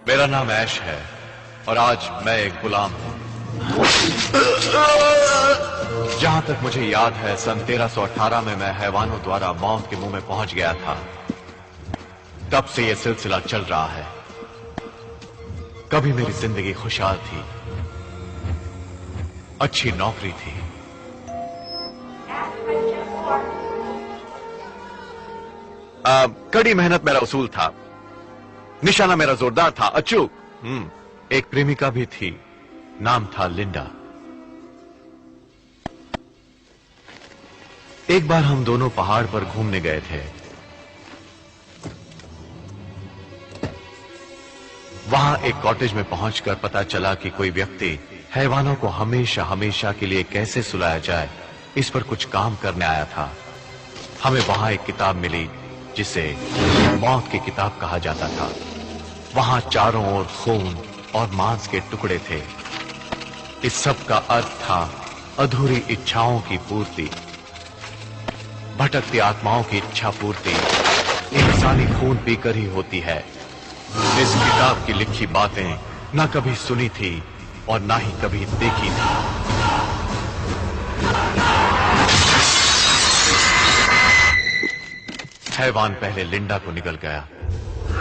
मेरा नाम ऐश है और आज मैं एक गुलाम हूं। जहां तक मुझे याद है, सन 1318 में मैं हैवानों द्वारा मौत के मुंह में पहुंच गया था। तब से यह सिलसिला चल रहा है। कभी मेरी जिंदगी खुशहाल थी, अच्छी नौकरी थी, कड़ी मेहनत मेरा उसूल था, निशाना मेरा जोरदार था, अचूक। एक प्रेमिका भी थी, नाम था लिंडा। एक बार हम दोनों पहाड़ पर घूमने गए थे। वहां एक कॉटेज में पहुंचकर पता चला कि कोई व्यक्ति हैवानों को हमेशा हमेशा के लिए कैसे सुलाया जाए, इस पर कुछ काम करने आया था। हमें वहां एक किताब मिली जिसे मौत की किताब कहा जाता था। वहां चारों ओर खून और मांस के टुकड़े थे। इस सब का अर्थ था अधूरी इच्छाओं की पूर्ति, भटकती आत्माओं की इच्छा पूर्ति इंसानी खून पीकर ही होती है। इस किताब की लिखी बातें ना कभी सुनी थी और ना ही कभी देखी थी। हैवान पहले लिंडा को निगल गया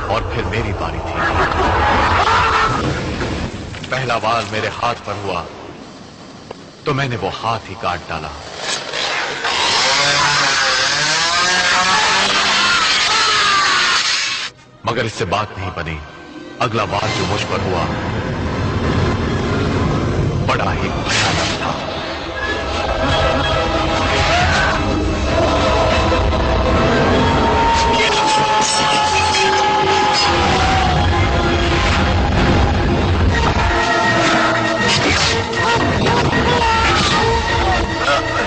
और फिर मेरी बारी थी। पहला वार मेरे हाथ पर हुआ तो मैंने वो हाथ ही काट डाला। मगर इससे बात नहीं बनी। अगला वार जो मुझ पर हुआ बड़ा ही भयानक था।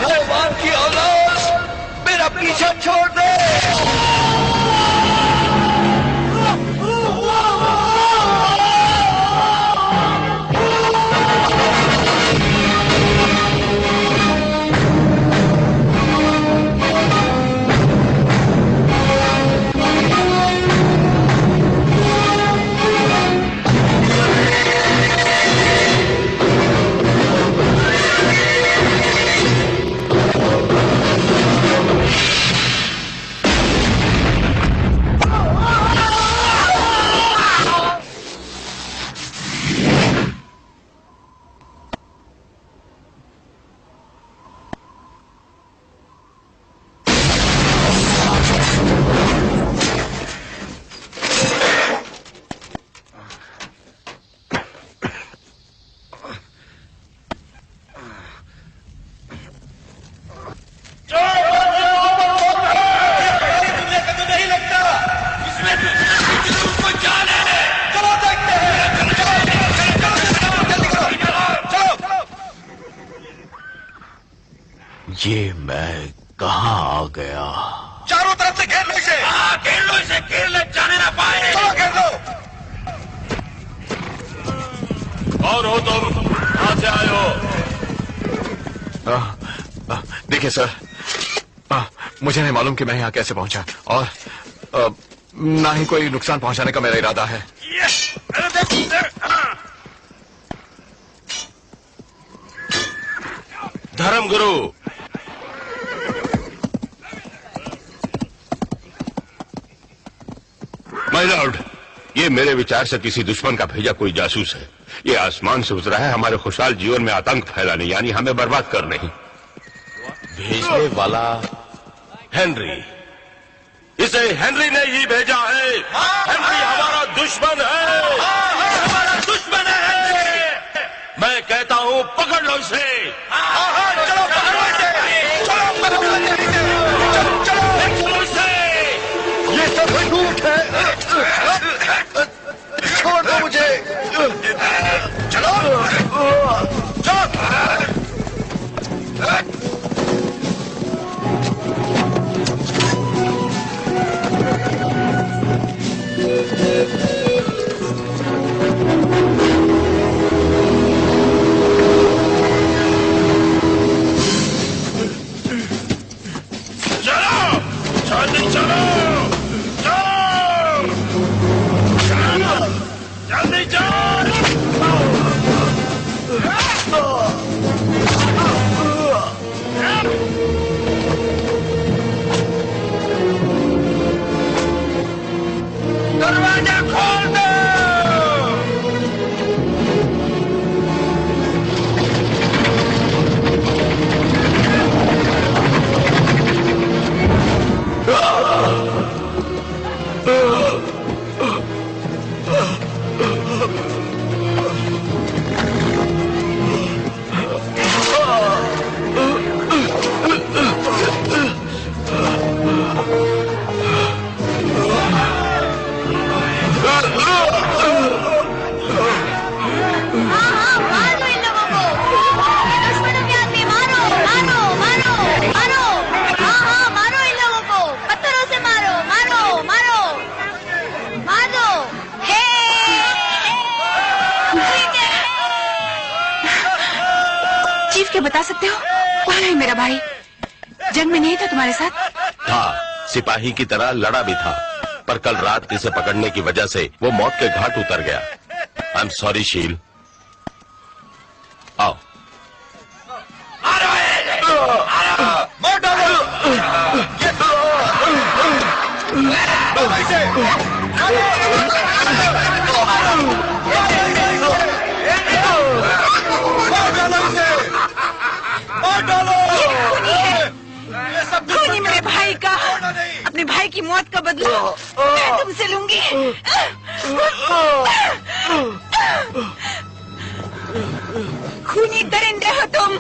हैवान की औलाद, मेरा पीछा छोड़ दे। ये मैं कहां आ गया? चारों तरफ से घेर लो इसे। घेर लो इसे, घेर ले, जाने ना पाए। चलो घेर लो। कौन हो तुम? कहां से आए हो? देखिए सर, मुझे नहीं मालूम कि मैं यहां कैसे पहुंचा और ना ही कोई नुकसान पहुंचाने का मेरा इरादा है। धर्मगुरु, माय लॉर्ड, ये मेरे विचार से किसी दुश्मन का भेजा कोई जासूस है। ये आसमान से उतरा है हमारे खुशहाल जीवन में आतंक फैलाने, यानी हमें बर्बाद करने ही। भेजने वाला हेनरी, इसे हेनरी ने ही भेजा है। हेनरी हमारा दुश्मन है। हमारा दुश्मन है। मैं कहता हूं पकड़ लो इसे। चलो पकड़ो इसे। चलो पकड़ो इसे। चलो इसे। ये सब झूठ है। छोड़ दो मुझे। चलो जल्दी दरवाजा खोल दो। बता सकते हो कौन है मेरा भाई? जंग में नहीं था तुम्हारे साथ? था, सिपाही की तरह लड़ा भी था, पर कल रात इसे पकड़ने की वजह से वो मौत के घाट उतर गया। आई एम सॉरी शील। आओ। खूनी मेरे भाई का, अपने भाई की मौत का बदला मैं तुमसे लूंगी। खूनी दरिंदे हो तुम।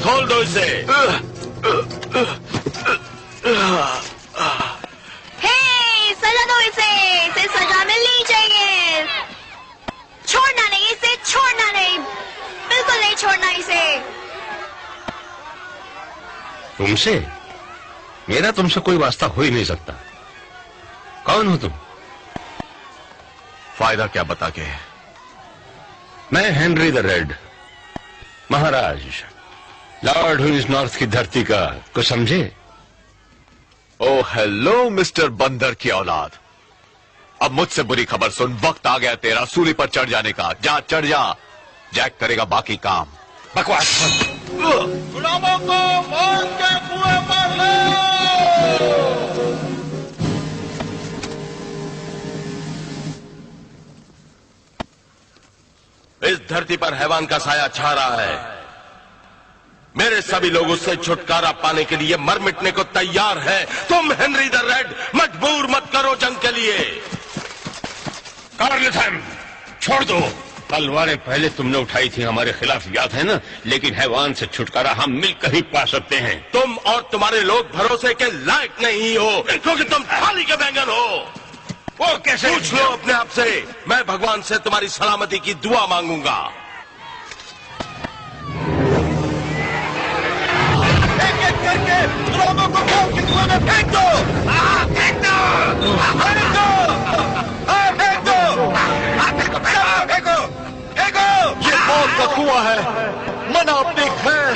खोल दो इसे। सजा दो इसे सजा मिलनी चाहिए। छोड़ना नहीं इसे, छोड़ना नहीं, बिल्कुल नहीं छोड़ना इसे। तुमसे? मेरा तुमसे कोई वास्ता हो ही नहीं सकता। कौन हो तुम? फायदा क्या बता के? मैं Henry the red, Maharaj, Lord who is north की धरती का। कुछ समझे? ओ हेलो मिस्टर बंदर की औलाद, अब मुझसे बुरी खबर सुन। वक्त आ गया तेरा सूली पर चढ़ जाने का। जा चढ़ जा, जैक करेगा बाकी काम। बकवास। गुलामों को मौत के कुएं पर लो। इस धरती पर हैवान का साया छा रहा है। मेरे सभी लोग उससे छुटकारा पाने के लिए मर मिटने को तैयार हैं। तुम हेनरी द रेड मजबूर मत करो जंग के लिए। कार्लथम, छोड़ दो। तलवारें पहले तुमने उठाई थी हमारे खिलाफ, याद है ना? लेकिन हैवान से छुटकारा हम मिलकर ही पा सकते हैं। तुम और तुम्हारे लोग भरोसे के लायक नहीं हो, क्योंकि तुम थाली के बैंगन हो। वो कैसे? पूछ लो अपने आप से। मैं भगवान से तुम्हारी सलामती की दुआ मांगूंगा। करके गुलामों को मौत के कुएं में फेंक दो। फेंक दो, फेंक दो, फेंक दो, फेंको, फेंको। ये मौत का कुआं है, मना अपनी खैर।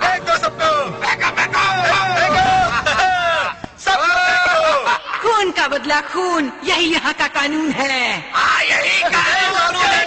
फेंक दो सबको, फेंको, फेंको, फेंको, सबको फेंको। खून का बदला खून, यही यहाँ का कानून है। यही कानून है।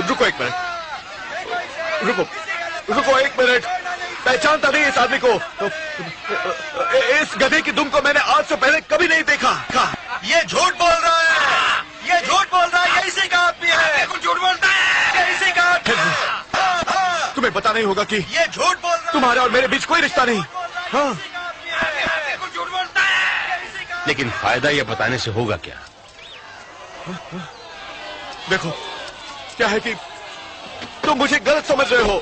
रुको एक मिनट, रुको एक मिनट। पहचानता नहीं इस आदमी को। इस गधे की दुम को मैंने आज से पहले कभी नहीं देखा। ये झूठ बोल रहा है, ये झूठ बोल रहा है, ये इसी का आदमी है। झूठ बोलता है, ये इसी का आदमी है। तुम्हें पता नहीं होगा कि ये झूठ बोल रहा है, तुम्हारे और मेरे बीच कोई रिश्ता नहीं। हाँ, झूठ बोलता है। लेकिन फायदा यह बताने से होगा क्या? देखो, क्या है कि तुम मुझे गलत समझ रहे हो।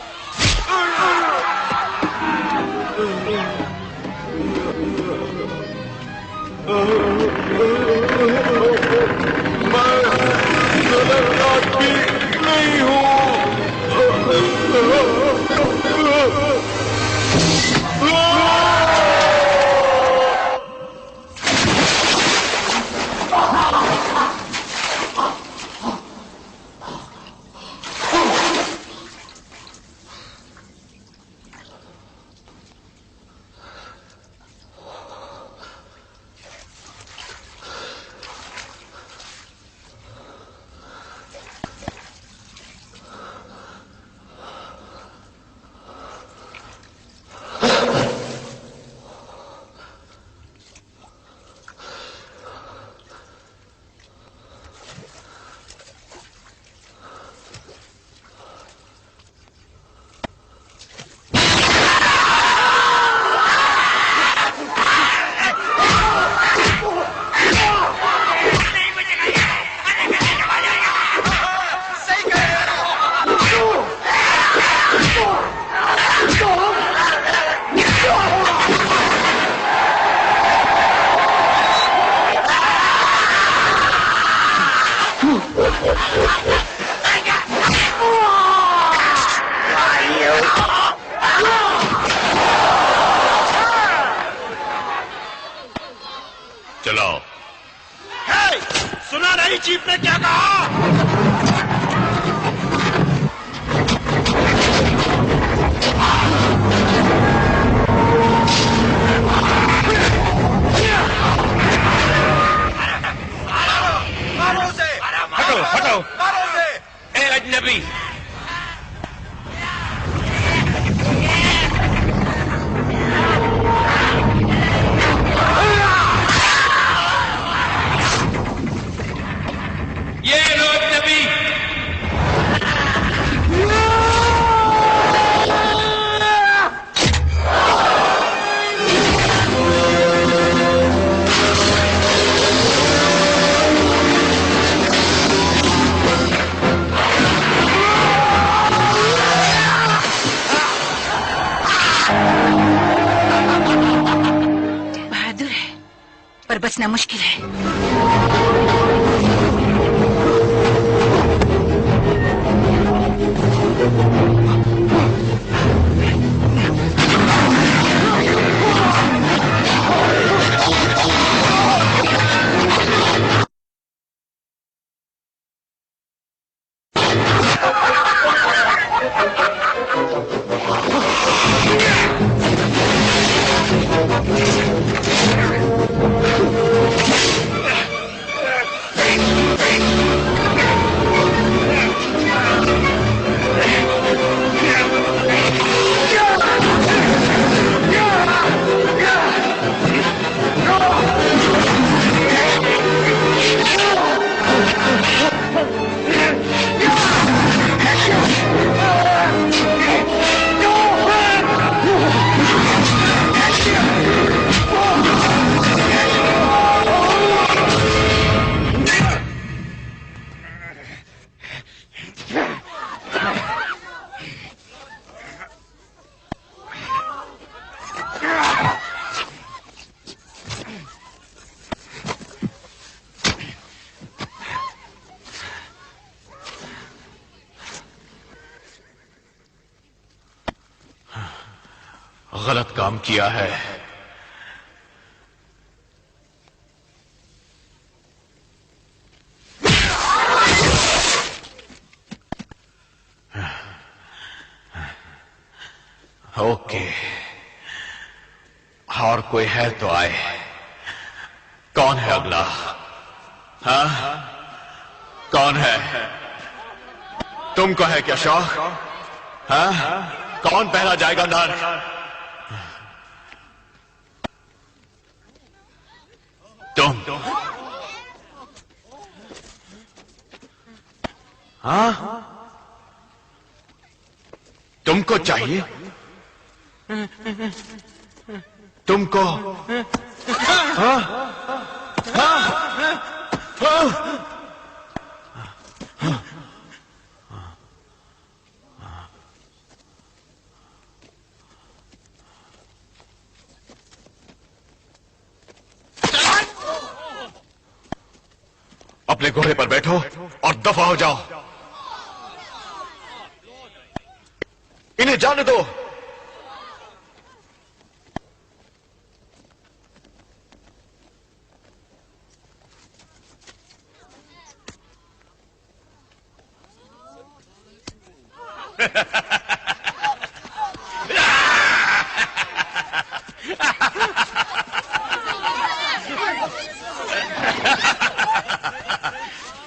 मैं गलत आदमी नहीं हूँ। चलाओ। सुना नहीं चीफ ने क्या कहा? मारो उसे, हटो मारो उसे। ए अजनबी, ये लो अजनबी। बहादुर है, पर बचना मुश्किल है। गलत काम किया है। ओके, और कोई है तो आए। कौन है अगला? हाँ? कौन है? तुमको है क्या शौक? हाँ? कौन पहला जाएगा नर? तुम। हाँ? तुमको चाहिए? तुमको? हाँ? हाँ? हाँ? अपने घोड़े पर बैठो और दफा हो जाओ। इन्हें जाने दो।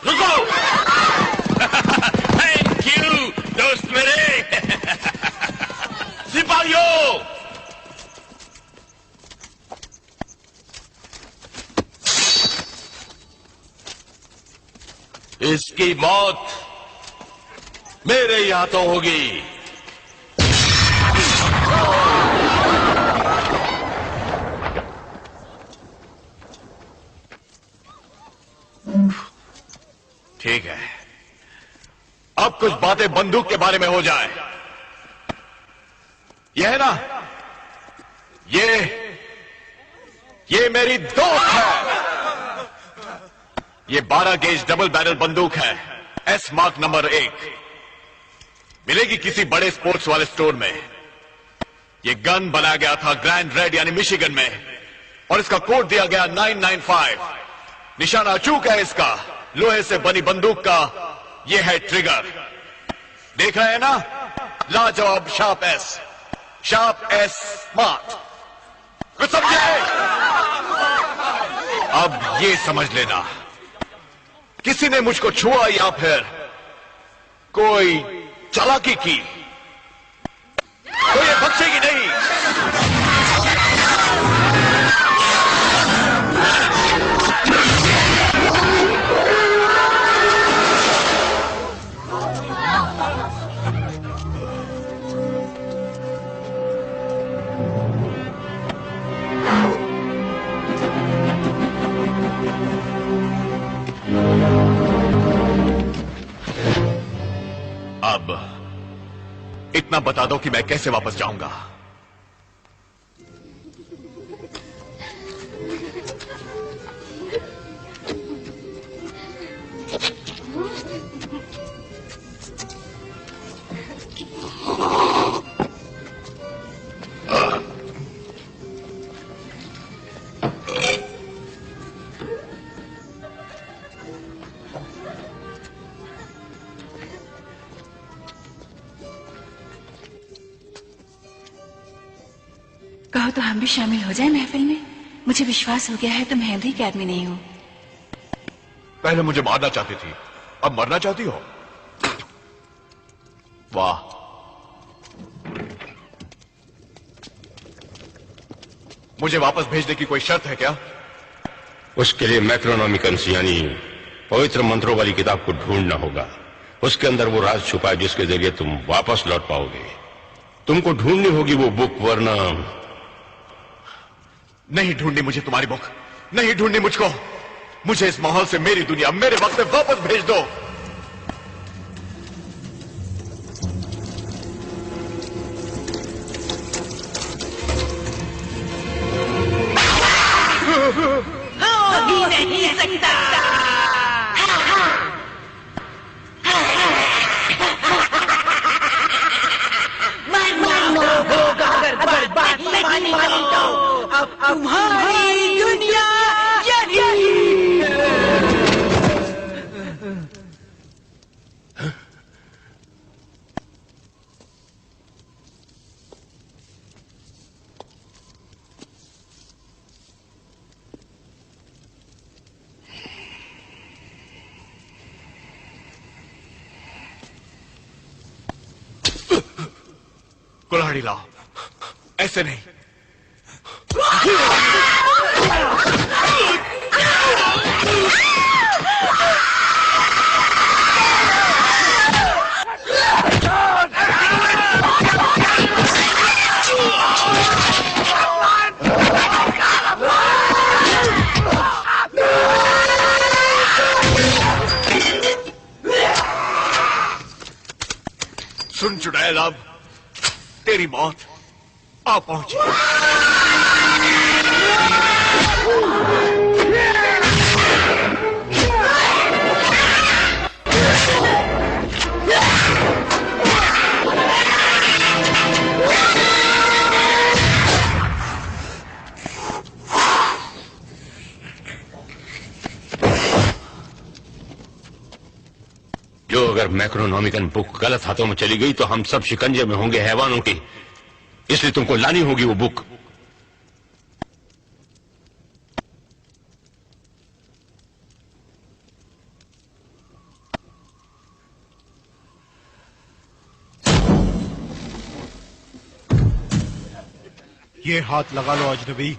रुको। थैंक यू दोस्त मेरे। सिपाहियों, इसकी मौत मेरे ही हाथों होगी। ठीक है, अब कुछ बातें बंदूक के बारे में हो जाए। यह है ना, ये मेरी दोस्त है। ये 12 गेज डबल बैरल बंदूक है, एस मार्क नंबर 1। मिलेगी किसी बड़े स्पोर्ट्स वाले स्टोर में। ये गन बनाया गया था ग्रैंड रेड यानी मिशिगन में, और इसका कोड दिया गया 995। निशाना अचूक है इसका, लोहे से बनी बंदूक का। यह है ट्रिगर, देख रहे हैं ना? लाजवाब शार्प एस स्मार्ट। कुछ समझे? अब ये समझ लेना, किसी ने मुझको छुआ या फिर कोई चालाकी की तो ये बख्शेगी नहीं। अब इतना बता दो कि मैं कैसे वापस जाऊंगा। कहो तो हम भी शामिल हो जाए महफिल में। मुझे विश्वास हो गया है तुम हेनरी के आदमी नहीं हो। पहले मुझे मारना चाहती थी, अब मरना चाहती हो? वाह, मुझे वापस भेजने की कोई शर्त है क्या? उसके लिए मैक्रोनॉमिकन्स यानी पवित्र मंत्रों वाली किताब को ढूंढना होगा। उसके अंदर वो राज छुपा है जिसके जरिए तुम वापस लौट पाओगे। तुमको ढूंढनी होगी वो बुक, वरना नहीं ढूंढनी मुझे तुम्हारी बुक, नहीं ढूंढनी मुझको। मुझे इस माहौल से, मेरी दुनिया, मेरे वक्त में वापस भेज दो। अभी नहीं सकता। बर्बाद नहीं मानी तो अब तुम्हारी दुनिया यही। कुल्हाड़ी लाओ, ऐसे नहीं। सुन चुड़ैल, अब तेरी मौत आ पहुंची। जो अगर मैक्रोनॉमिकन बुक गलत हाथों में चली गई तो हम सब शिकंजे में होंगे हैवानों के, इसलिए तुमको लानी होगी वो बुक। ये हाथ लगा लो अजनबी।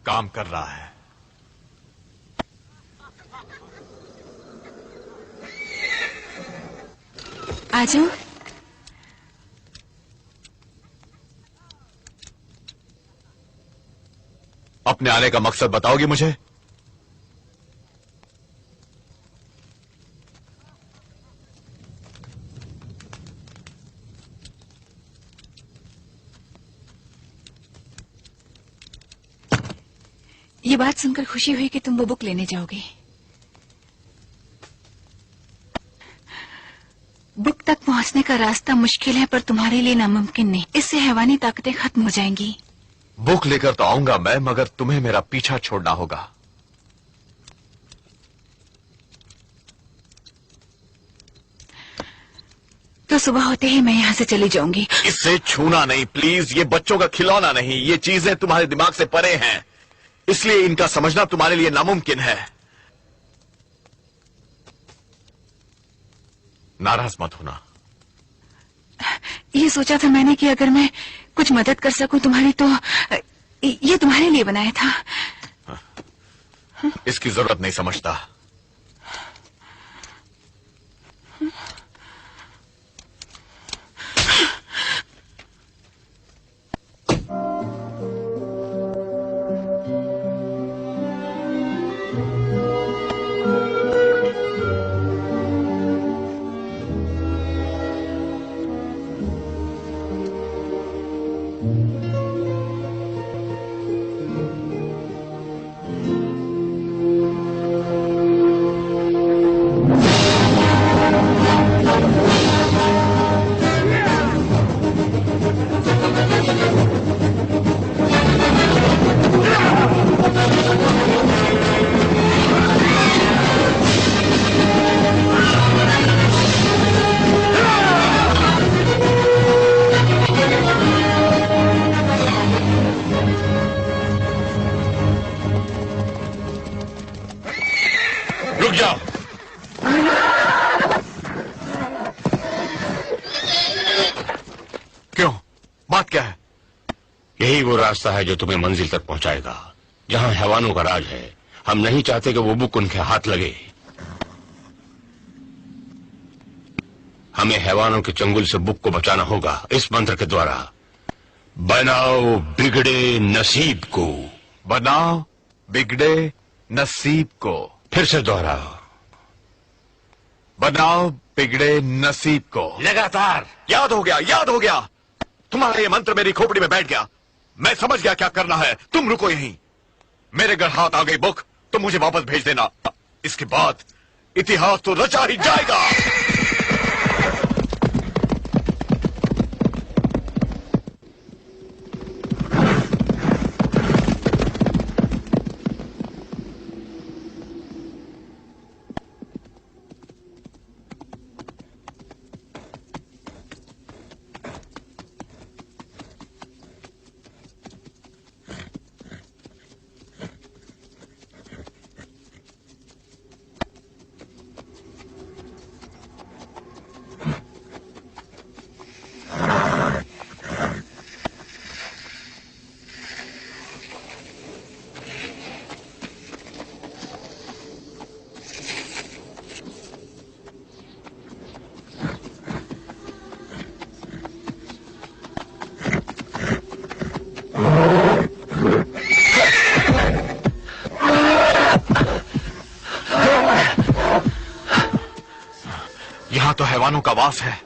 काम कर रहा है। आ जाओ। अपने आने का मकसद बताओगी मुझे? ये बात सुनकर खुशी हुई कि तुम वो बुक लेने जाओगे। बुक तक पहुंचने का रास्ता मुश्किल है, पर तुम्हारे लिए नामुमकिन नहीं। इससे हैवानी ताकतें खत्म हो जाएंगी। बुक लेकर तो आऊंगा मैं, मगर तुम्हें मेरा पीछा छोड़ना होगा। तो सुबह होते ही मैं यहाँ से चली जाऊंगी। इससे छूना नहीं प्लीज, ये बच्चों का खिलौना नहीं। ये चीजें तुम्हारे दिमाग से परे हैं, इसलिए इनका समझना तुम्हारे लिए नामुमकिन है। नाराज मत होना। ये सोचा था मैंने कि अगर मैं कुछ मदद कर सकूं तुम्हारी, तो ये तुम्हारे लिए बनाया था। इसकी जरूरत नहीं समझता। यही वो रास्ता है जो तुम्हें मंजिल तक पहुंचाएगा, जहां हैवानों का राज है। हम नहीं चाहते कि वो बुक उनके हाथ लगे। हमें हैवानों के चंगुल से बुक को बचाना होगा इस मंत्र के द्वारा। बनाओ बिगड़े नसीब को, बनाओ बिगड़े नसीब को। फिर से दोहराओ, बनाओ बिगड़े नसीब को। लगातार। याद हो गया, याद हो गया। तुम्हारा ये मंत्र मेरी खोपड़ी में बैठ गया। मैं समझ गया क्या करना है। तुम रुको यहीं। मेरे घर हाथ आ गई बुक, तुम मुझे वापस भेज देना। इसके बाद इतिहास तो रचा ही जाएगा। यहाँ तो हैवानों का वास है।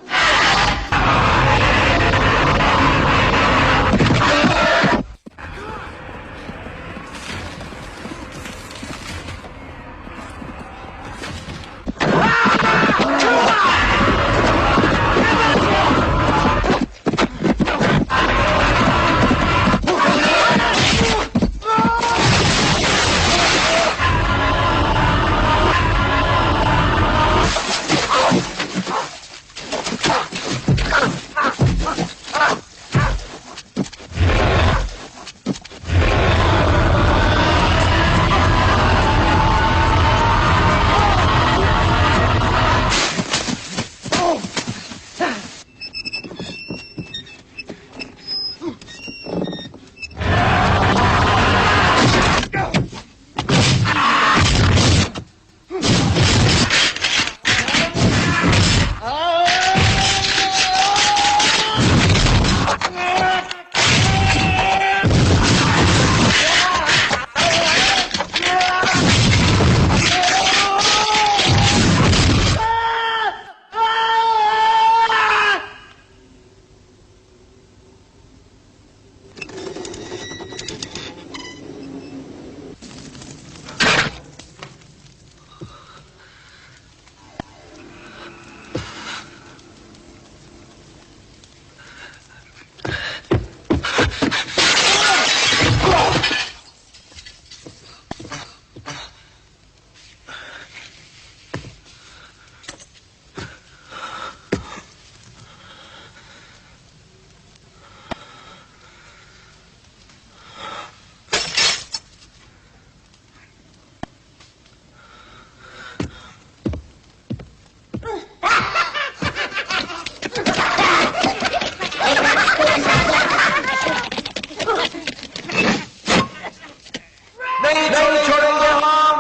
नहीं छोड़ेंगे हम।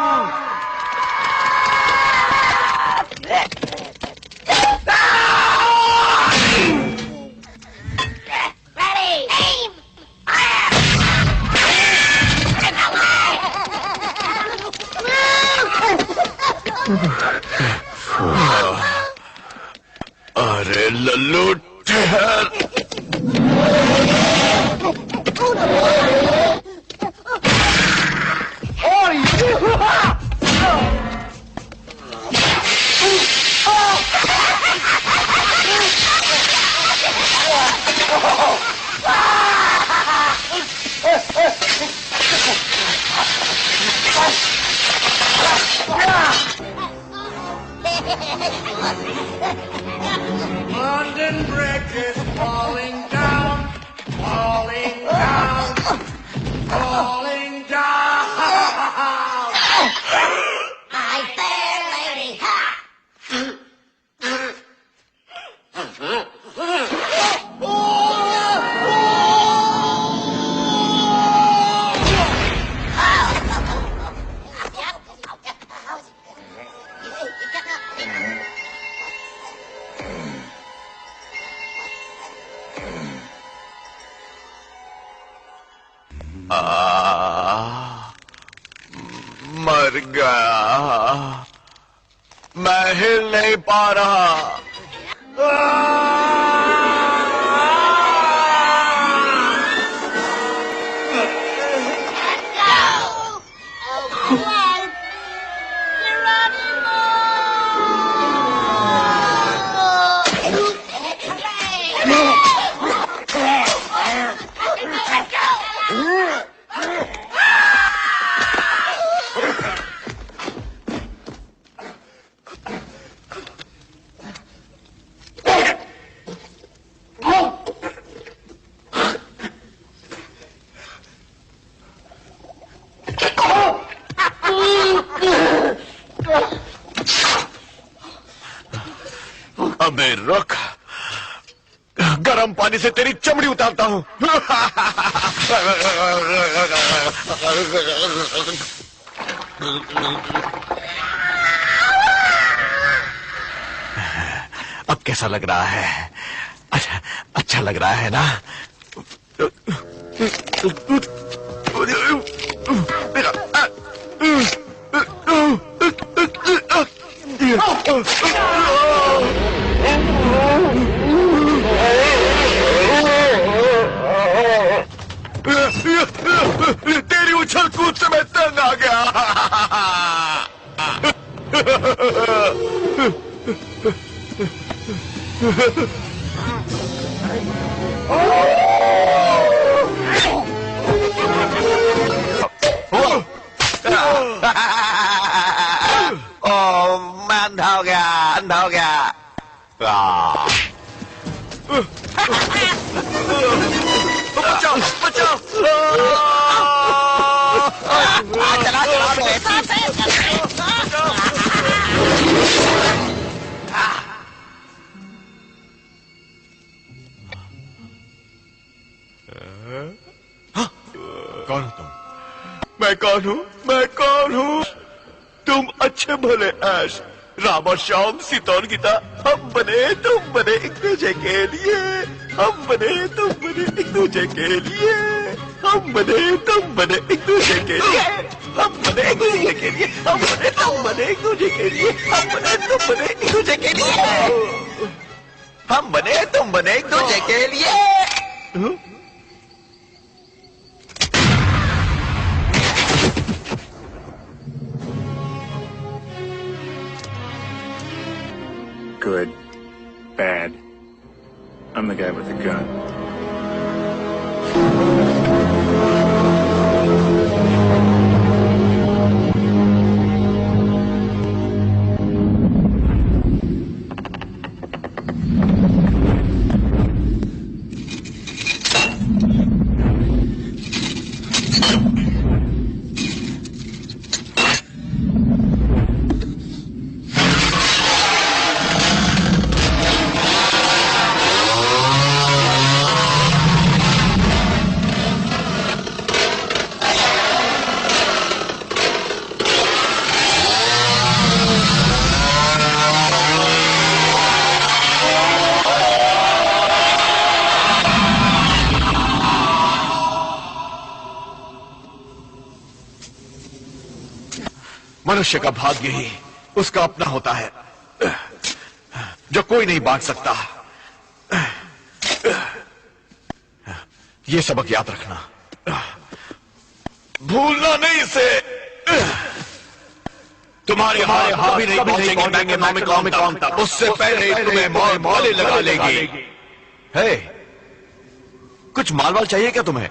अरे लल्लू ठहर। London Bridge is falling down, falling down, falling down. My fair lady, ha! मर गया, मैं हिल नहीं पा रहा। अबे रुक, गर्म पानी से तेरी चमड़ी उतारता हूं। अब कैसा लग रहा है? अच्छा लग रहा है ना? मेरा तेरी उछल कूद से मैं तंग आ गया। मैं अंधा हो गया, अंधा हो गया। बचाओ बचाओ। चला चला कौन हो तुम? मैं कौन हूँ? मैं कौन हूँ? तुम अच्छे भले ऐश राम और श्याम सीता और गीता, हम बने तुम बने एक दूसरे के लिए, हम बने तुम बने एक दूसरे के लिए, हम बने तुम बने एक दूसरे के लिए, हम बने एक दूसरे के लिए, हम बने तुम बने एक दूसरे के लिए, हम बने तुम बने एक दूसरे के लिए, हम बने तुम बने एक दूसरे के लिए। Good. Bad. I'm the guy with the gun. मनुष्य का भाग्य ही उसका अपना होता है, जो कोई नहीं बांट सकता। ये सबक याद रखना, भूलना नहीं इसे। तुम्हारे हाथ भी नहीं पहुंचेंगे बैंक इकोनॉमिक में कौन था, उससे पहले तुम्हें मौले लगा लेगी। है कुछ माल वाल चाहिए क्या तुम्हें?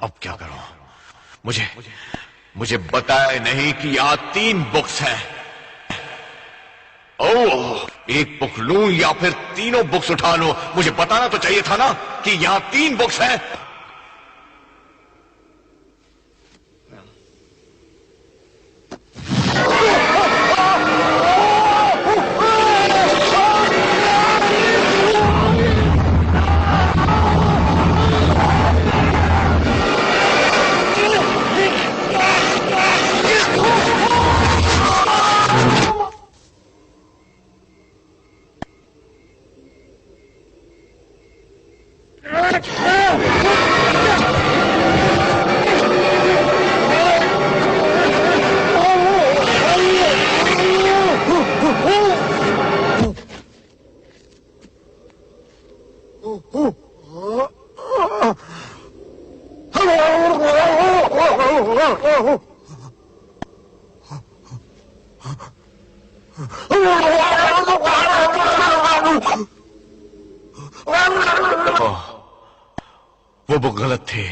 अब क्या करूं? मुझे बताए नहीं कि यहां 3 बुक्स हैं। ओह, एक बुक लूं या फिर तीनों बुक्स उठा लूं? मुझे बताना तो चाहिए था ना कि यहां 3 बुक्स हैं। वो गलत थे।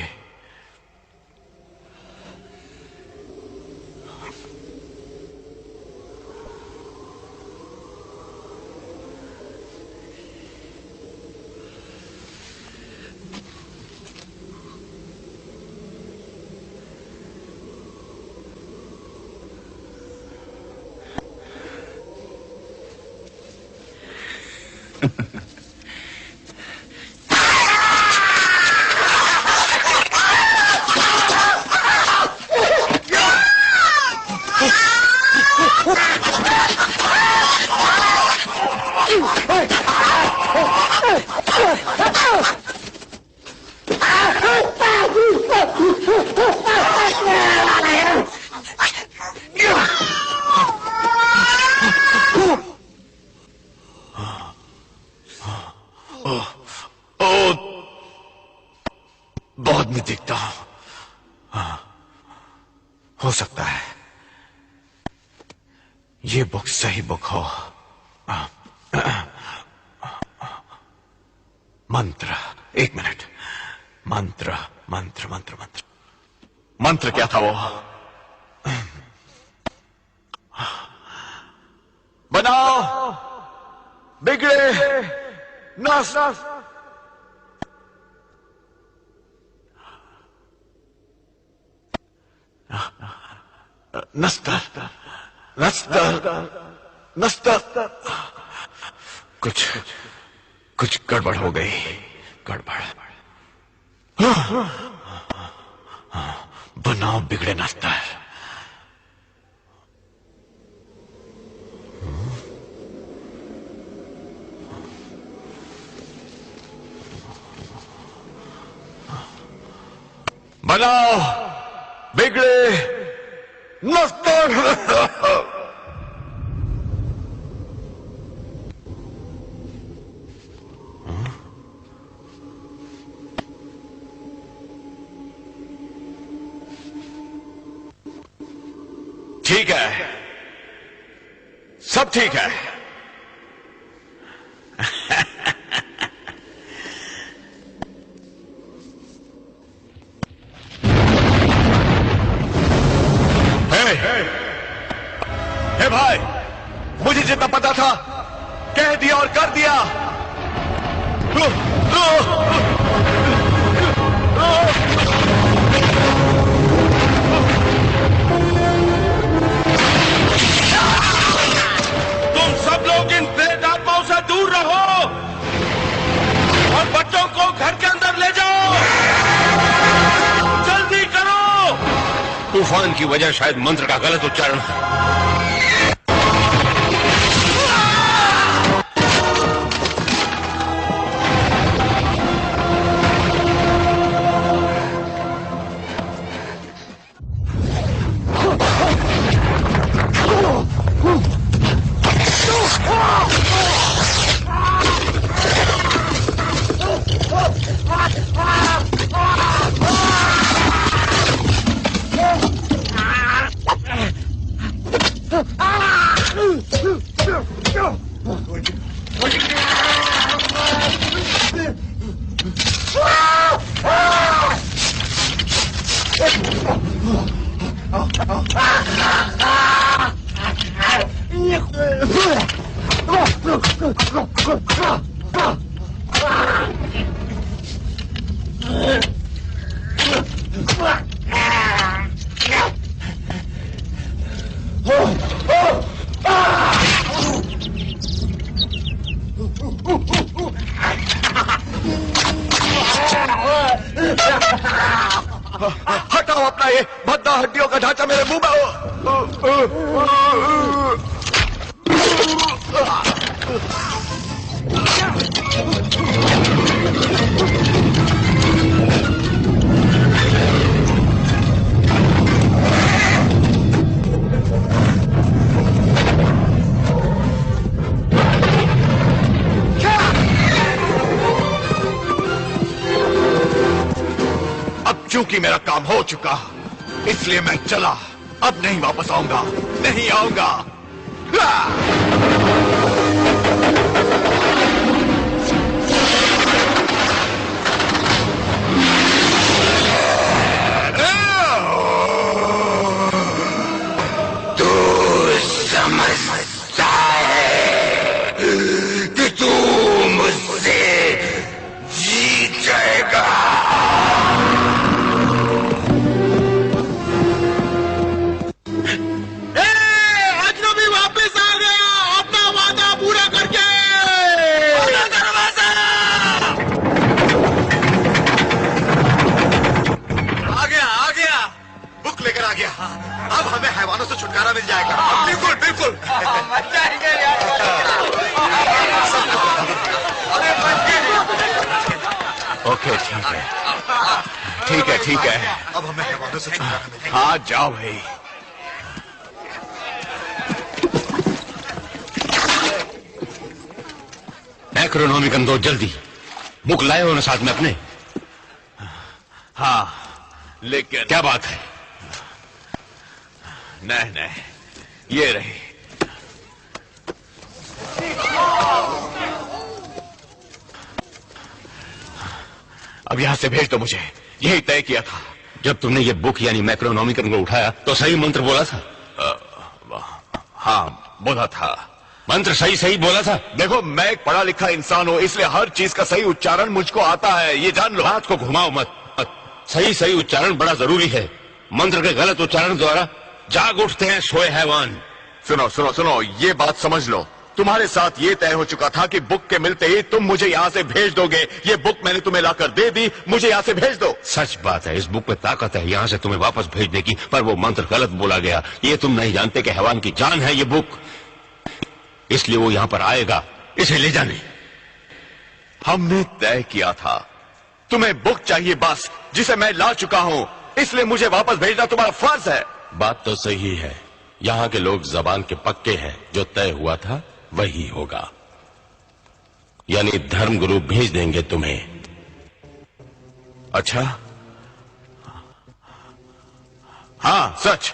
बहुत मैं दिखता हूं। हो सकता है ये बुक सही बुक हो। मंत्र, एक मिनट। मंत्र मंत्र मंत्र मंत्र मंत्र क्या था वो? बनाओ बिगड़े नस नस्तर नस्तर नस्तर। कुछ गड़बड़ हो गई। गड़बड़। बनाओ बिगड़े नस्तर। बनाओ बिगड़े नस्तर। ठीक है, सब ठीक है। हे भाई, मुझे जितना पता था कह दिया और कर दिया। तुम सब लोग इन प्रेत आत्माओं से दूर रहो और बच्चों को घर के अंदर ले जाओ। जल्दी करो। तूफान की वजह शायद मंत्र का गलत उच्चारण है। हटाओ अपना ये भद्दा हड्डियों का ढांचा मेरे मुंह में। क्योंकि मेरा काम हो चुका इसलिए मैं चला। अब नहीं वापस आऊंगा, नहीं आऊंगा। समझता है कि तू मुझसे जीत जाएगा। अजनबी वापस आ गया अपना वादा पूरा करके। दरवाजा आ गया बुक लेकर आ गया। अब हमें हैवानों से छुटकारा मिल जाएगा। बिल्कुल बिल्कुल। ओके ठीक है ठीक है। अब हमें हैवानों से छुटकारा मिलेगा। हाँ जाओ भाई। मैक्रोनॉमिकन दो जल्दी। बुक लाए हो ना साथ में अपने? हाँ लेकिन क्या बात है? नहीं ये रही। अब यहां से भेज दो मुझे, यही तय किया था। जब तुमने ये बुक यानी मैक्रोनॉमिकन को उठाया तो सही मंत्र बोला था? हाँ बोला था। मंत्र सही सही बोला था? देखो मैं एक पढ़ा लिखा इंसान हूं इसलिए हर चीज का सही उच्चारण मुझको आता है, ये जान लो। बात को घुमाओ मत। सही सही उच्चारण बड़ा जरूरी है। मंत्र के गलत उच्चारण द्वारा जाग उठते हैं सोए हैवान। सुनो सुनो सुनो, ये बात समझ लो। तुम्हारे साथ ये तय हो चुका था कि बुक के मिलते ही तुम मुझे यहाँ से भेज दोगे। ये बुक मैंने तुम्हें लाकर दे दी, मुझे यहाँ से भेज दो। सच बात है, इस बुक में ताकत है यहाँ से तुम्हें वापस भेजने की, पर वो मंत्र गलत बोला गया। ये तुम नहीं जानते कि हैवान की जान है ये बुक, इसलिए वो यहाँ पर आएगा इसे ले जाने। हमने तय किया था तुम्हें बुक चाहिए बस, जिसे मैं ला चुका हूँ, इसलिए मुझे वापस भेजना तुम्हारा फर्ज है। बात तो सही है, यहाँ के लोग जबान के पक्के हैं, जो तय हुआ था वही होगा। यानी धर्मगुरु भेज देंगे तुम्हें। अच्छा हाँ सच,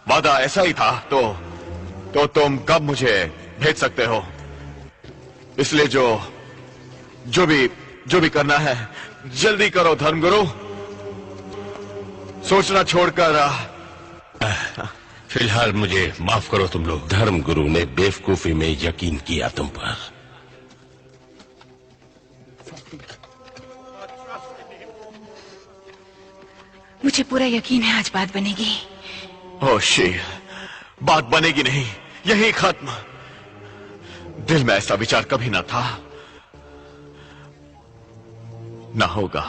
वादा ऐसा ही था। तो तुम कब मुझे भेज सकते हो? इसलिए जो भी करना है जल्दी करो धर्मगुरु, सोचना छोड़कर। फिलहाल मुझे माफ करो तुम लोग। धर्मगुरु ने बेवकूफी में यकीन किया तुम पर। मुझे पूरा यकीन है आज बात बनेगी। ओ शील, बात बनेगी नहीं, यही खत्म। दिल में ऐसा विचार कभी ना था, ना होगा।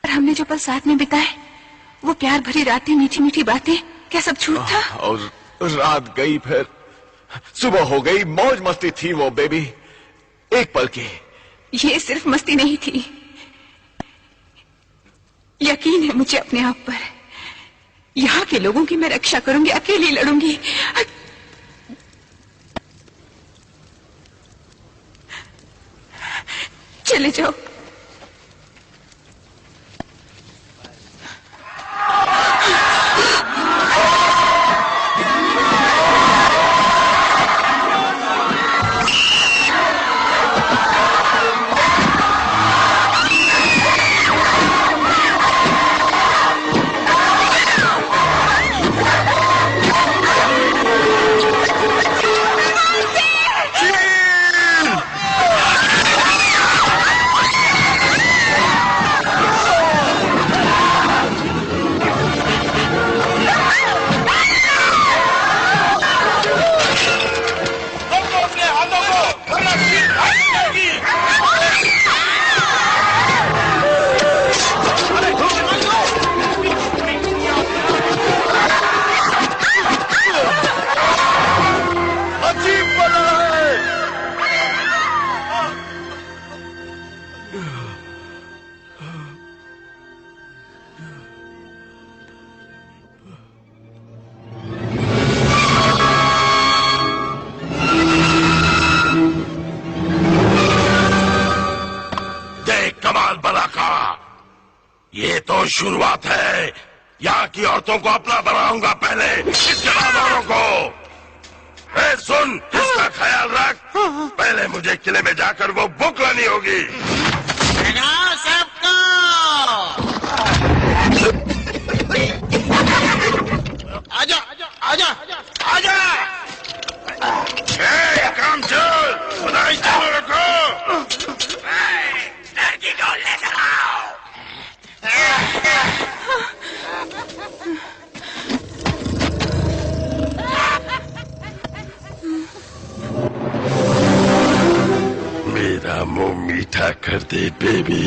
पर हमने जो पल साथ में बिताए, वो प्यार भरी रातें, मीठी मीठी बातें, क्या सब झूठ था? और रात गई, फिर सुबह हो गई, मौज मस्ती थी वो बेबी, एक पल की। ये सिर्फ मस्ती नहीं थी, यकीन है मुझे अपने आप पर। यहाँ के लोगों की मैं रक्षा करूंगी, अकेली लड़ूंगी। चले जाओ। तो शुरुआत है। यहाँ की औरतों को अपना बनाऊंगा पहले, इसके बाद औरों को। ए, सुन, इसका ख्याल रख। पहले मुझे किले में जाकर वो बुक लानी होगी। सबको आजा आजा आजा। काम चल, खुदाई चालू रखो। लड़की को ले चलाओ। मेरा मुंह मीठा कर दे बेबी।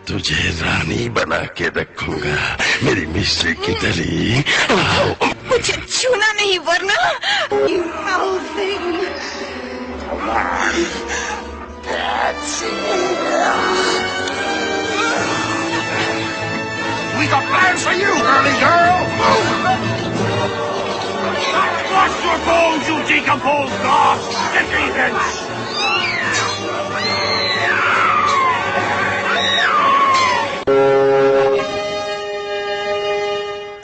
तुझे रानी बना के रखूंगा, मेरी मिस्री की दली। मुझे छूना नहीं वरना We got plans for you, girly girl. Wash your bones, you decomposed goth. Get me hence.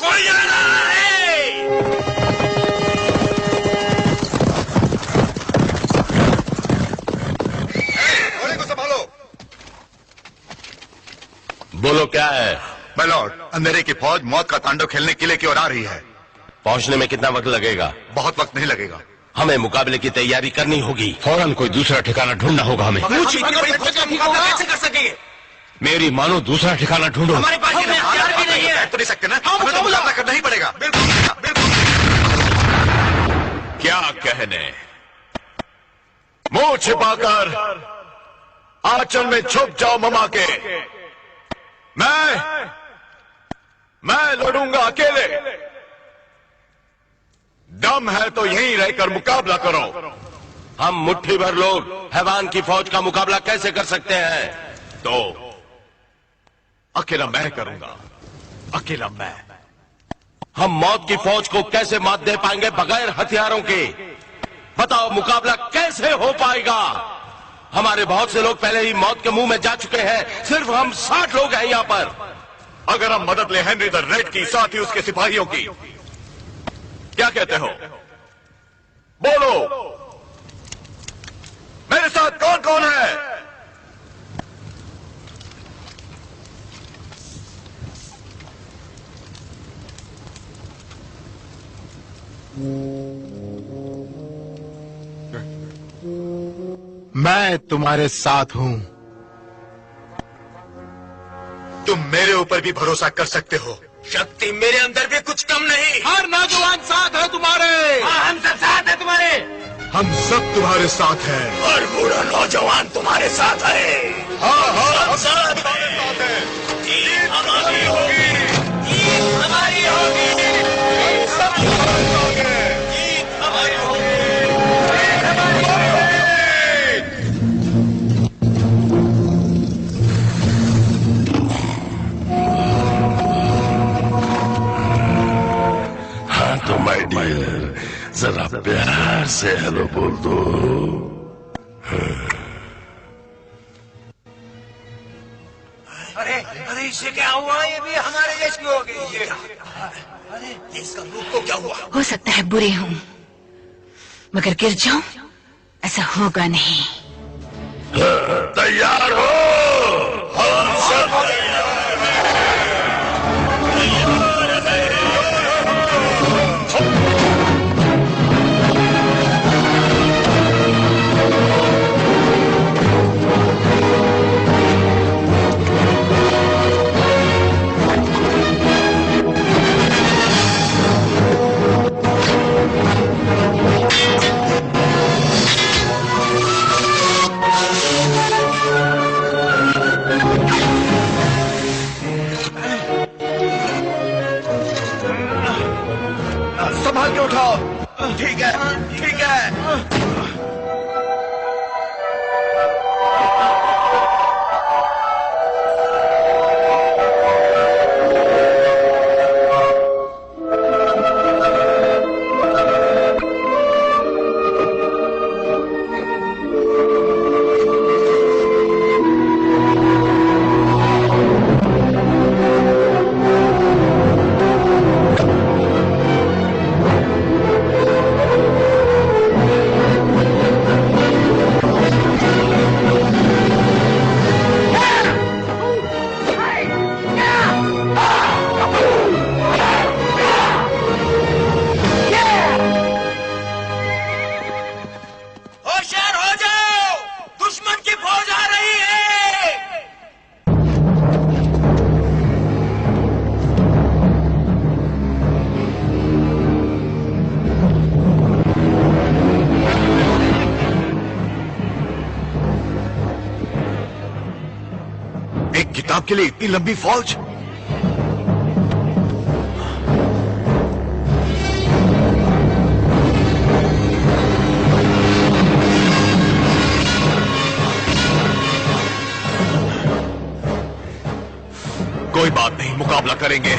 कोई आ रहा है। घोड़े को संभालो। बोलो क्या है? मैं लॉर्ड, अंधेरे की फौज मौत का तांडव खेलने किले की ओर आ रही है। पहुंचने में कितना वक्त लगेगा? बहुत वक्त नहीं लगेगा। हमें मुकाबले की तैयारी करनी होगी। फौरन कोई दूसरा ठिकाना ढूंढना होगा हमें। कैसे कर सकेंगे? मेरी मानो दूसरा ठिकाना ढूंढो। हमारे पास इतने हथियार भी नहीं है। तो नहीं सकते ना, हमें तो मुकाबला करना ही पड़ेगा। क्या कहने? मुंह छिपाकर आंचल में छुप जाओ ममा के। मैं लड़ूंगा अकेले। दम है तो यहीं रहकर मुकाबला करो। हम मुट्ठी भर लोग हैवान की फौज का मुकाबला कैसे कर सकते हैं? तो अकेला मैं करूंगा, अकेला मैं। हम मौत की फौज को कैसे मात दे पाएंगे बगैर हथियारों के? बताओ, मुकाबला कैसे हो पाएगा? हमारे बहुत से लोग पहले ही मौत के मुंह में जा चुके हैं। सिर्फ हम 60 लोग हैं यहाँ पर। अगर हम मदद ले हेनरी द रेड की, साथ ही उसके सिपाहियों की, क्या कहते हो? बोलो, मेरे साथ कौन कौन है? मैं तुम्हारे साथ हूं। तुम मेरे ऊपर भी भरोसा कर सकते हो। शक्ति मेरे अंदर भी कुछ कम नहीं। हर नौजवान साथ है तुम्हारे। हम सब साथ है तुम्हारे। हम सब तुम्हारे साथ हैं। हर बूढ़ा नौजवान तुम्हारे साथ है। हम साथ तुम्हारे साथ हैं। जीत हमारी होगी। जीत हमारी होगी। सब तुम्हारे साथ हैं। जीत हमारी होगी। हाँ तो माय डियर, जरा प्यार से हेलो बोल दो। अरे इससे क्या हुआ? ये भी हमारे देश की हो गई। ये अरे इसका रूप को क्या हुआ? हो सकता है बुरे हूं, मगर गिर जाऊं ऐसा होगा नहीं। तैयार हो? हम सब संभाल के उठाओ। ठीक है, ठीक है। के लिए इतनी लंबी फौज? कोई बात नहीं, मुकाबला करेंगे।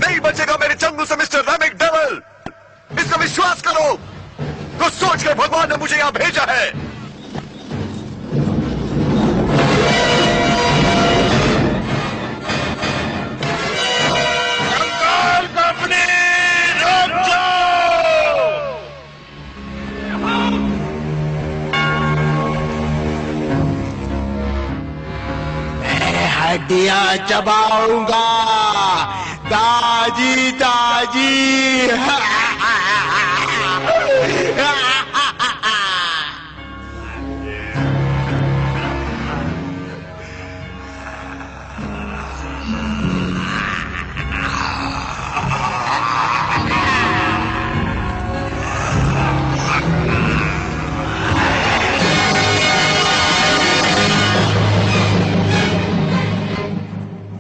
नहीं बचेगा मेरे चंगू से मिस्टर रैमिक डेविल। इसका विश्वास करो। कुछ सोच कर भगवान ने मुझे यहां भेजा है। कंगाल कंपनी, रुक जाओ। मैं हड्डियां चबाऊंगा ताजी ताजी।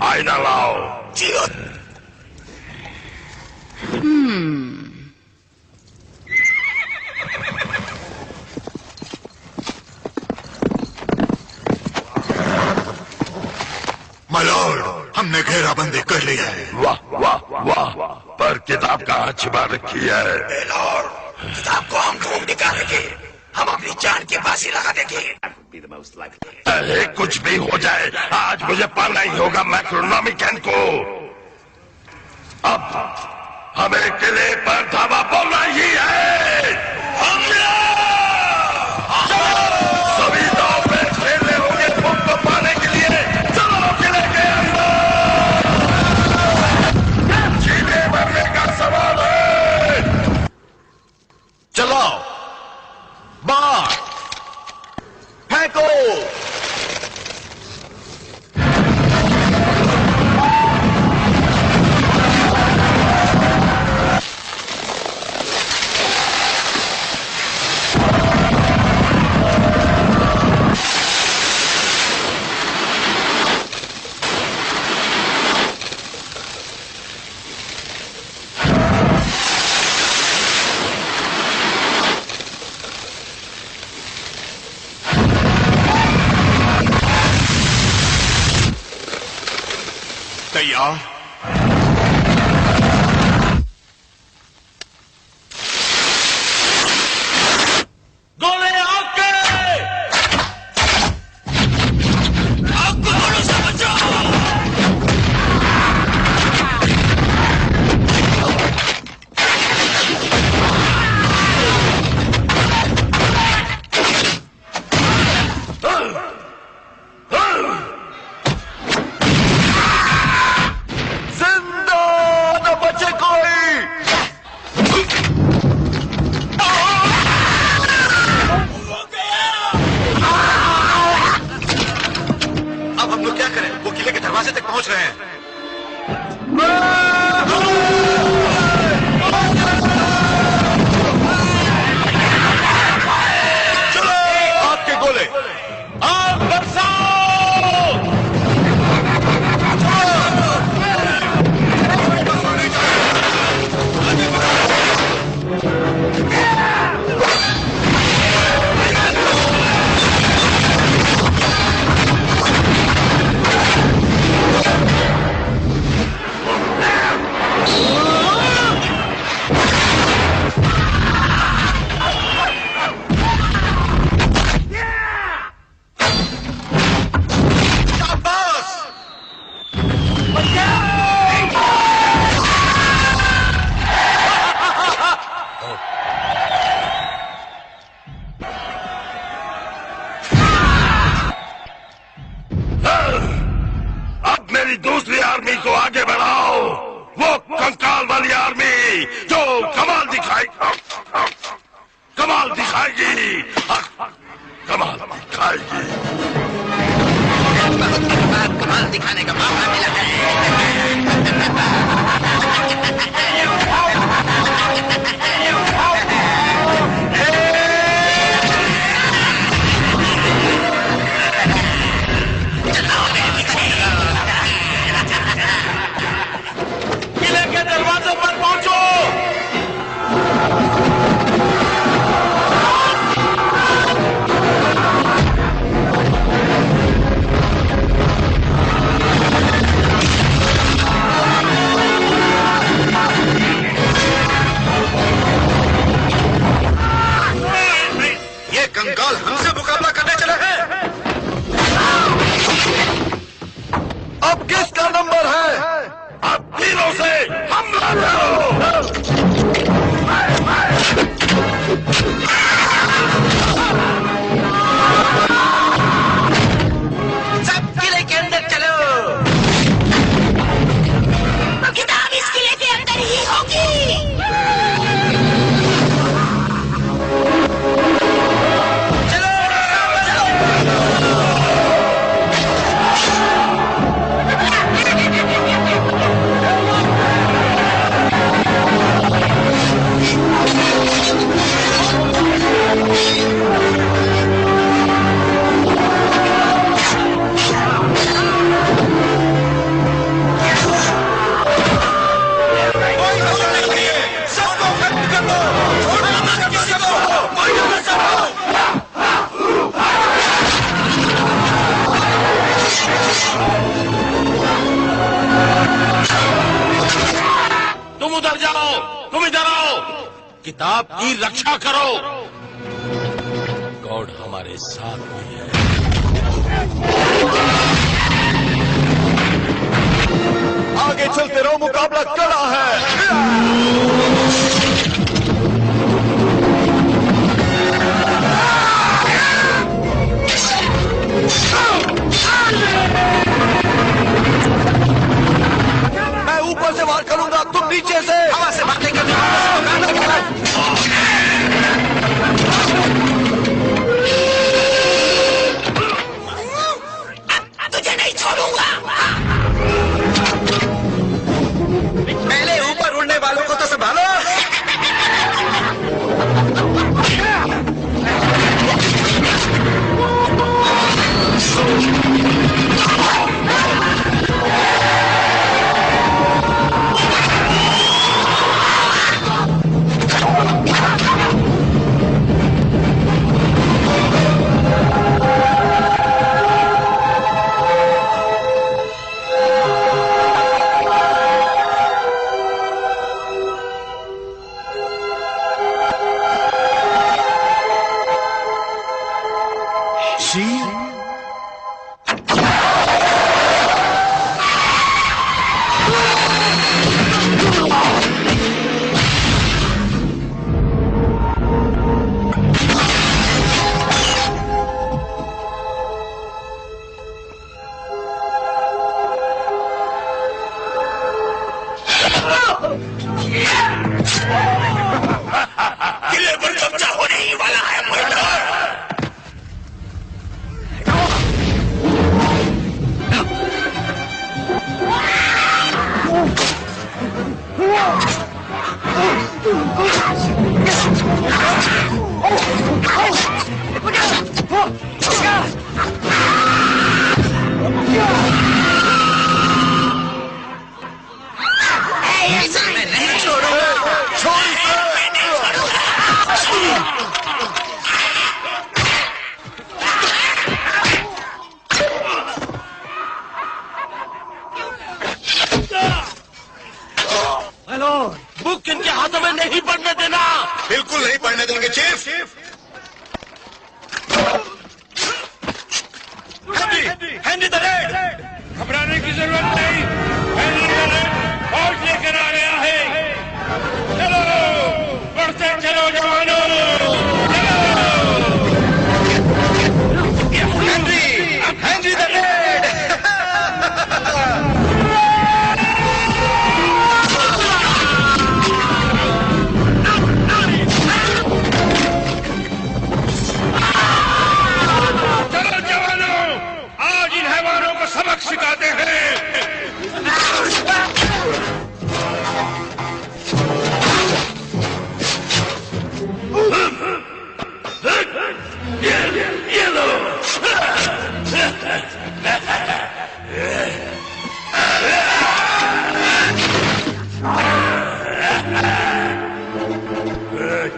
आईना लाओ। मलॉर्ड, हमने घेराबंदी कर ली है। वाह वाह वाह, पर किताब कहाँ छिपा रखी है? लॉर्ड, किताब को हम ढूंढ निकालेंगे। हम अपनी जान की बाजी लगा देंगे। अरे कुछ भी हो जाए, आज मुझे पाना ही होगा मैक्रोनॉमिकन को। अब हमें किले पर धावा बोलना ही है। हमला! सभी दांव पे खेलने होंगे भूख को पाने के लिए। चलो किले के अंदर। जीने मरने का सवाल है। चलो बाहर फेंको। तैयार? गोले आके! आपको गोलों से बचाओ! जिंदा न बचे कोई। अब हम लोग क्या करें? वो किले के दरवाजे तक पहुंच रहे हैं। चलो आपके गोले, आग बरसाओ। चलो मेरी दूसरी आर्मी को आगे बढ़ाओ, वो कंकाल वाली आर्मी जो कमाल दिखाएगी, कमाल दिखाएगी। कमाल दिखाने का मौका मिला है। किले के दरवाजे पर पहुंचो। ये कंकाल हमसे मुकाबला करने चले हैं। अब किसका नंबर है? अब तीरों से हमला करो। सब किले के अंदर चलो। तो किताब इस किले के अंदर ही होगी। तुम उधर जाओ, तुम इधर आओ, किताब की रक्षा करो। गॉड हमारे साथ में है। आगे चलते रहो, मुकाबला कड़ा है। मैं ऊपर से वार करूंगा, तुम नीचे से। हवा से बातें करने तुझे नहीं छोड़ूंगा। पहले ऊपर उड़ने वालों को तो संभालो। किले पर कब्जा होने ही वाला है महिला। मैं नहीं छोड़ूंगा। हेलो, बुक इनके हाथों में नहीं पड़ने देना। बिल्कुल नहीं पढ़ने देंगे चीफ। Handy the red. घबराने की जरूरत नहीं, हैंडी द रेड फौज लेकर आ गया है। चलो बढ़ते चलो जवानों, हेनरी द रेड। सबक सिखाते हैं। ये लो।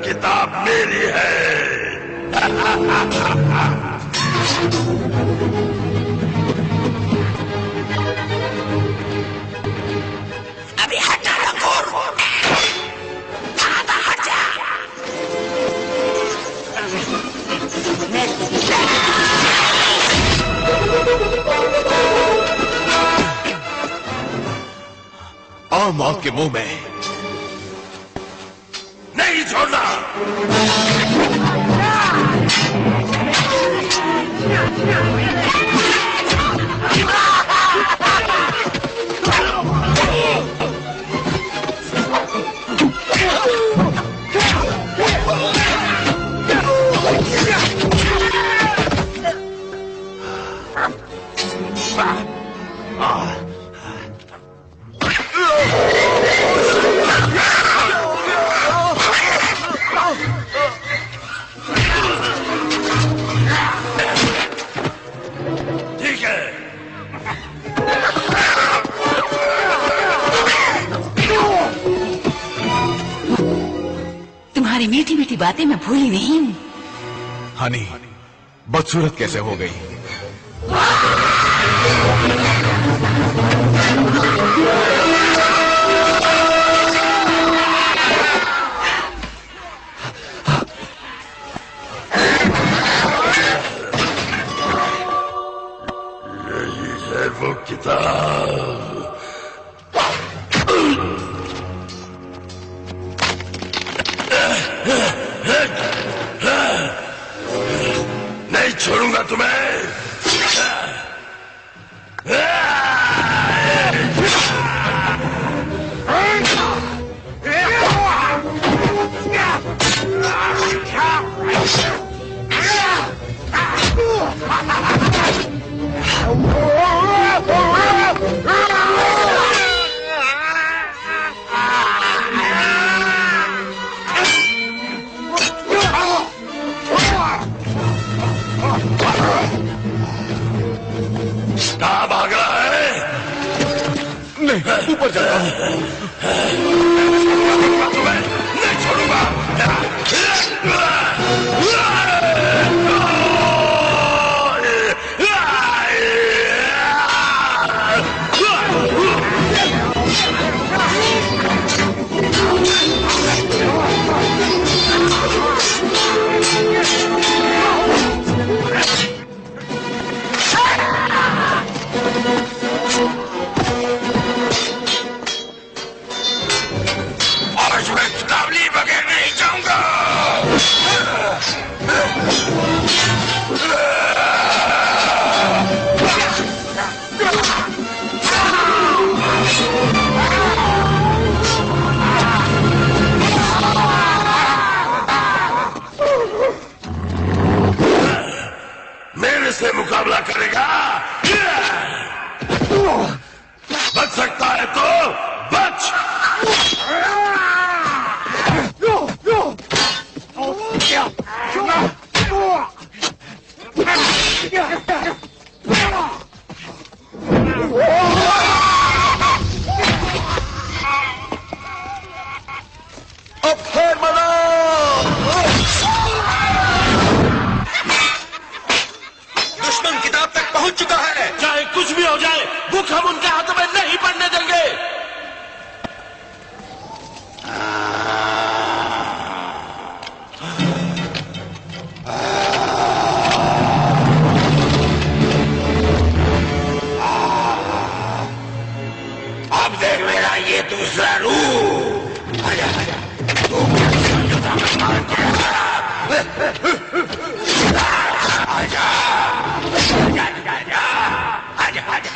किताब मेरी है। अभी हटा रखो। हट जा। और मौत के मुंह में नहीं छोड़ना। ठीक है। तुम्हारी मीठी मीठी बातें मैं भूली नहीं हूँ। हनी बदसूरत कैसे हो गई? है वो किताब। नहीं छोड़ूंगा तुम्हें। कहाँ भाग रहा है? नहीं, ऊपर जाता हूँ। नहीं छोड़ूंगा। आज मैं किताब लिए बगैर नहीं जाऊंगा। मेरे से मुकाबला करेगा? बच सकता है तो बच। अब खैर मना। दुश्मन किताब तक पहुंच चुका है। चाहे कुछ भी हो जाए, बुक हम उनके हाथों में नहीं पड़ने देंगे। अब देख मेरा ये दूसरा रूप। आजा आजा। आजा आजा आजा आजा आजा।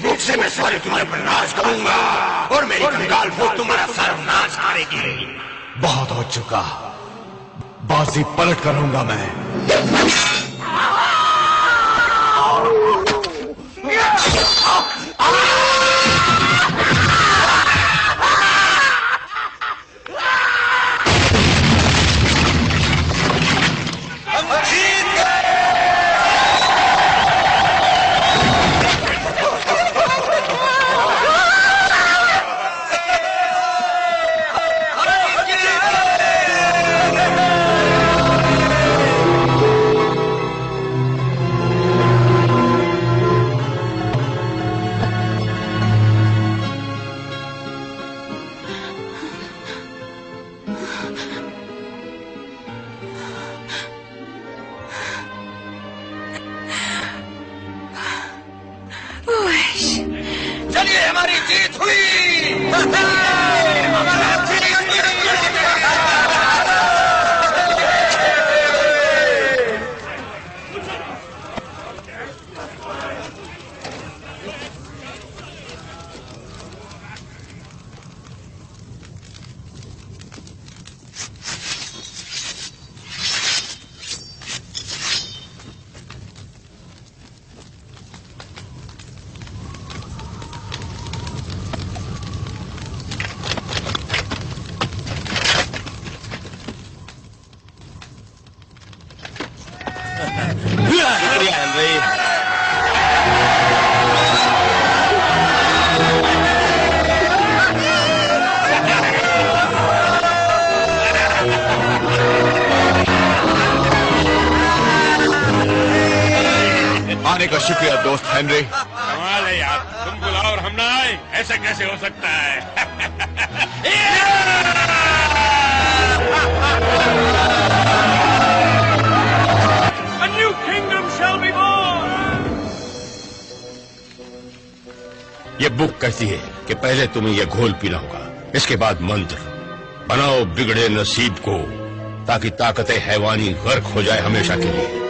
भूख से मैं सारे तुम्हारे पर राज करूंगा और मेरी कंगाल भूख तुम्हारा सर्वनाश करेगी। बहुत हो चुका, बाजी पलट करूंगा मैं। चलिए, हमारी जीत हुई। शुक्रिया हेनरी। आने का शुक्रिया दोस्त हेनरी। कमाल है यार, तुम बुलाओ और हम ना आए, ऐसा कैसे हो सकता है? A new kingdom shall be born. ये बुक कहती है कि पहले तुम्हें ये घोल पीना होगा, इसके बाद मंत्र बनाओ बिगड़े नसीब को, ताकि ताकतें हैवानी गर्क हो जाए हमेशा के लिए।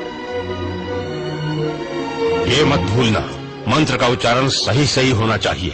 ये मत भूलना, मंत्र का उच्चारण सही सही होना चाहिए।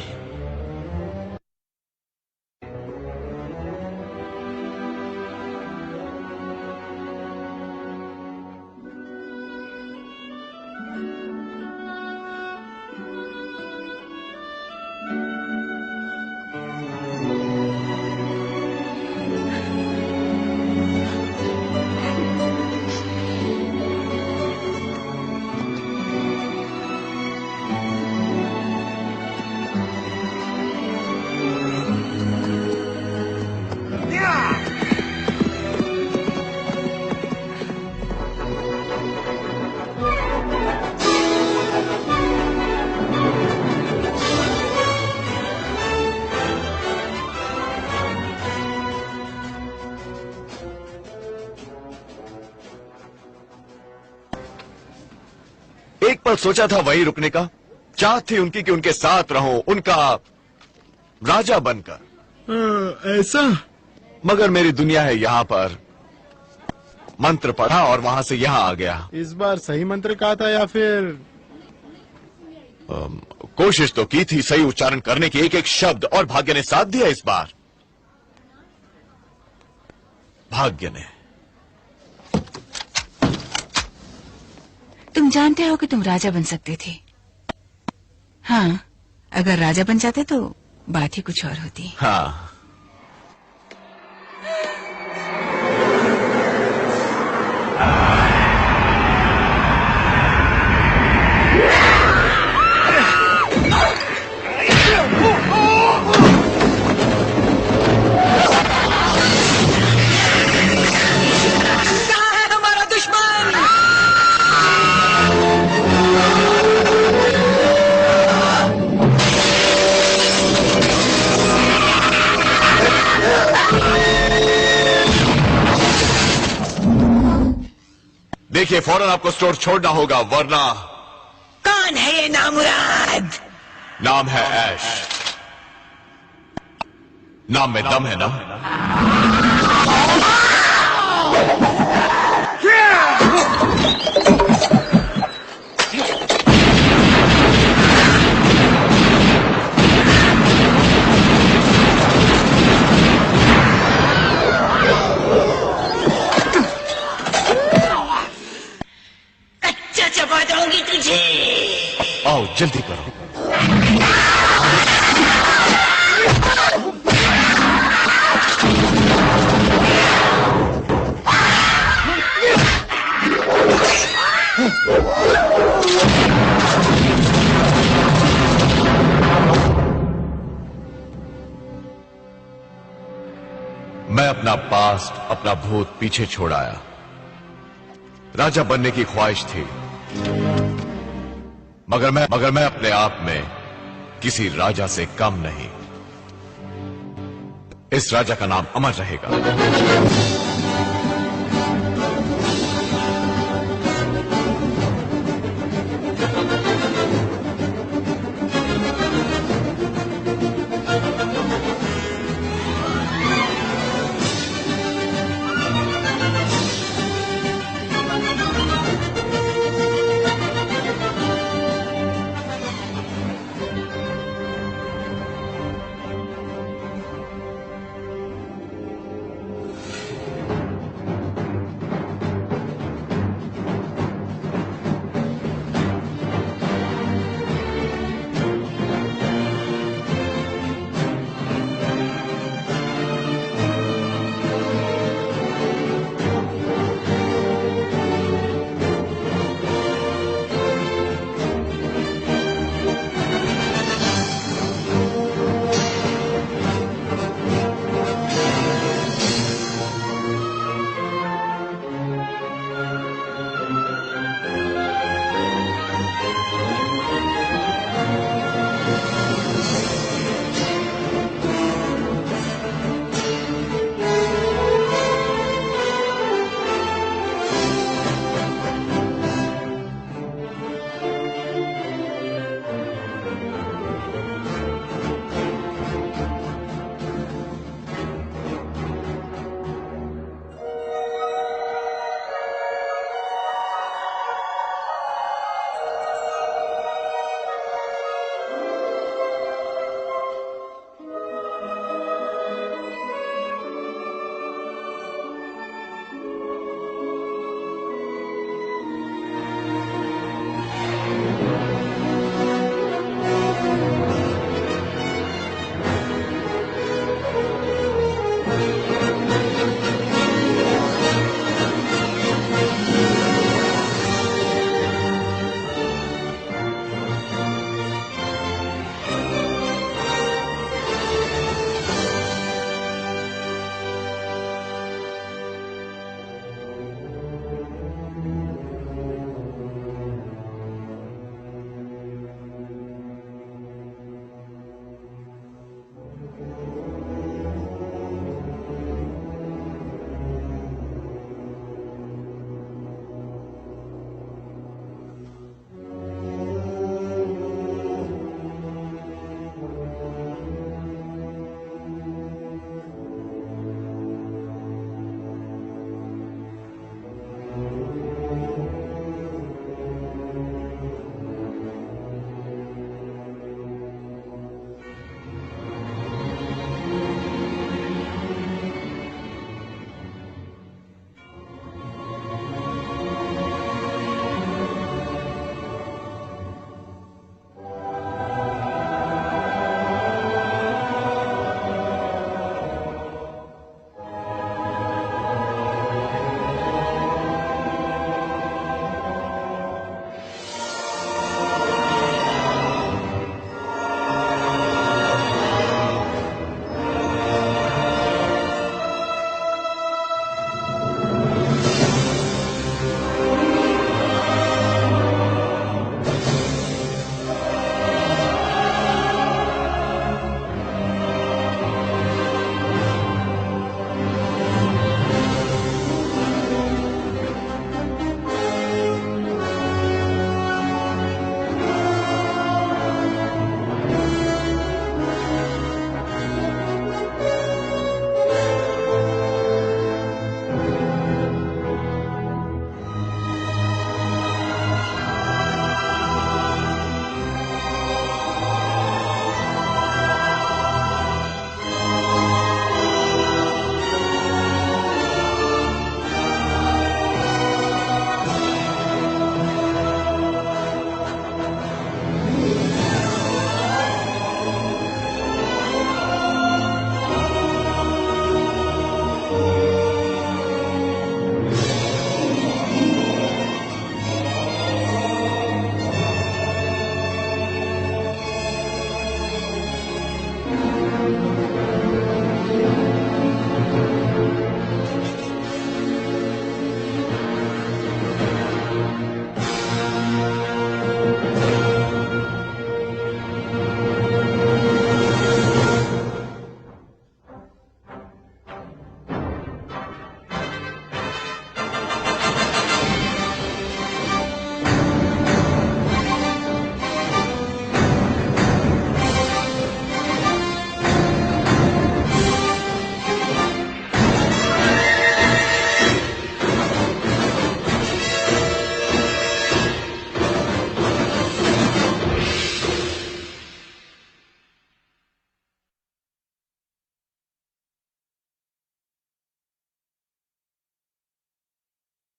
एक पल सोचा था वहीं रुकने का, चाहत थी उनकी कि उनके साथ रहूं, उनका राजा बनकर। ऐसा? मगर मेरी दुनिया है यहाँ पर। मंत्र पढ़ा और वहां से यहाँ आ गया। इस बार सही मंत्र कहा था या फिर? कोशिश तो की थी सही उच्चारण करने की, एक एक शब्द, और भाग्य ने साथ दिया इस बार। भाग्य ने। तुम जानते हो कि तुम राजा बन सकते थे। हाँ, अगर राजा बन जाते तो बात ही कुछ और होती। हाँ, देखिए फौरन आपको स्टोर छोड़ना होगा, वरना। कौन है ये नामुराद? नाम है ऐश। नाम में दम है ना? जल्दी करो। मैं अपना पास्ट, अपना भूत पीछे छोड़ आया। राजा बनने की ख्वाहिश थी, मगर मैं अपने आप में किसी राजा से कम नहीं। इस राजा का नाम अमर रहेगा।